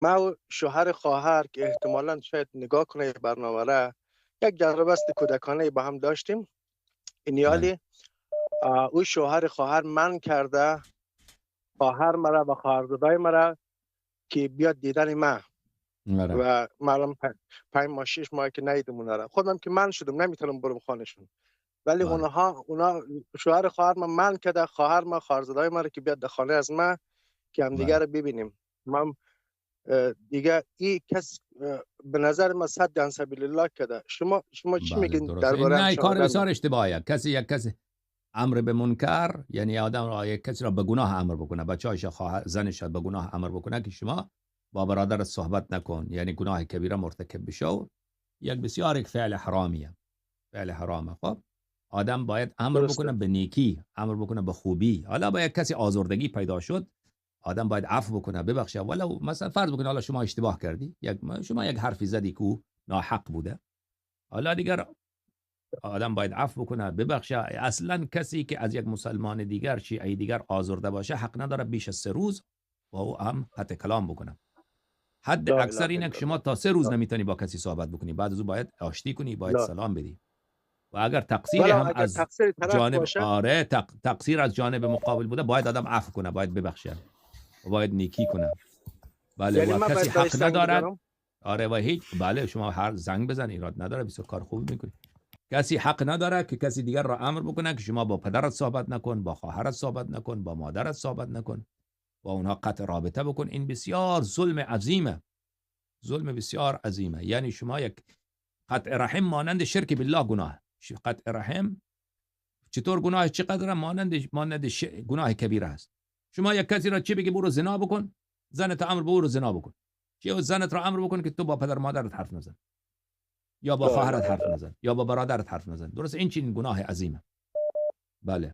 ما و شوهر خواهر که احتمالاً شاید نگاه کنه این برنامه را، یک جلسه است کودکانه با هم داشتیم. بله. اینیالی او شوهر خواهر من کرده خواهر مرا و خواهرزادای مرا که بیاد دیدن من آره. و معلوم 5 ماه 6 ماه که ندیدم اونا را. خودم که من شدم نمیتونم برم خانهشون، ولی بله. اونا شوهر خواهر من کرده خواهر ما خواهرزادای مرا که بیاد در خانه از من که هم دیگه بله. رو ببینیم. من دیگه این کس به نظر من صد ان سبیل الله کرده. شما چی بله میگین درسته. این درباره هم نه کار شنیدن بسیار ما؟ اشتباهیه. یک کسی امر به منکر، یعنی آدم را یک کسی را به گناه امر بکنه، بچه‌اش خواهر زنش به گناه امر بکنه که شما با برادرت صحبت نکن، یعنی گناه کبیره مرتکب بشو، یک بسیار یک فعل حرامیه. فعل حرامه. خب آدم باید امر درسته. بکنه به نیکی، امر بکنه به خوبی. حالا با یک کسی آزردگی پیدا شد، آدم باید عفو بکنه، ببخشه. ولو مثلا فرض بکنه حالا شما اشتباه کردی، شما یک حرفی زدی که ناحق بوده، حالا دیگر آدم باید عفو بکنه، ببخشه. اصلا کسی که از یک مسلمان دیگر، شیعه دیگر آزرده باشه، حق نداره بیش از 3 روز با او هم قطع کلام بکنه. حد لا اکثر اله اینه الا که شما الله. تا 3 روز لا. نمیتونی با کسی صحبت بکنی، بعد از او باید آشتی کنی، باید لا. سلام بدی. و اگر تقصیری ولو هم اگر از تقصیر طرف جانب باشه. تقصیر از جانب مقابل بوده، باید آدم عفو کنه، باید ببخشه و باید نیکی کنه. بله. یعنی و من کسی باید برای حق سنگ ندارد. بزنم. آره و هیچ. بله شما هر زنگ بزن، ایراد نداره، بسیار کار خوبی میکنی. کسی حق نداره که کسی دیگر را امر بکنه که شما با پدرت صحبت نکن، با خواهرت صحبت نکن، با مادرت صحبت نکن، با اونها قطع رابطه بکن. این بسیار ظلم عظیمه. ظلم بسیار عظیمه. یعنی شما یک قطع رحم مانند شرک بالله گناه. قطع رحم چطور گناه چقدر مانند گناه کبیره است. شما یک کسی را چی بگی برو زنا بکن، زنت امر برو زنا بکن، چه زنت را امر بکن که تو با پدر مادرت حرف نزن، یا با لا اله خواهرت الا حرف الله. نزن، یا با برادرت حرف نزن. درست این چنین گناه عظیمه. بله.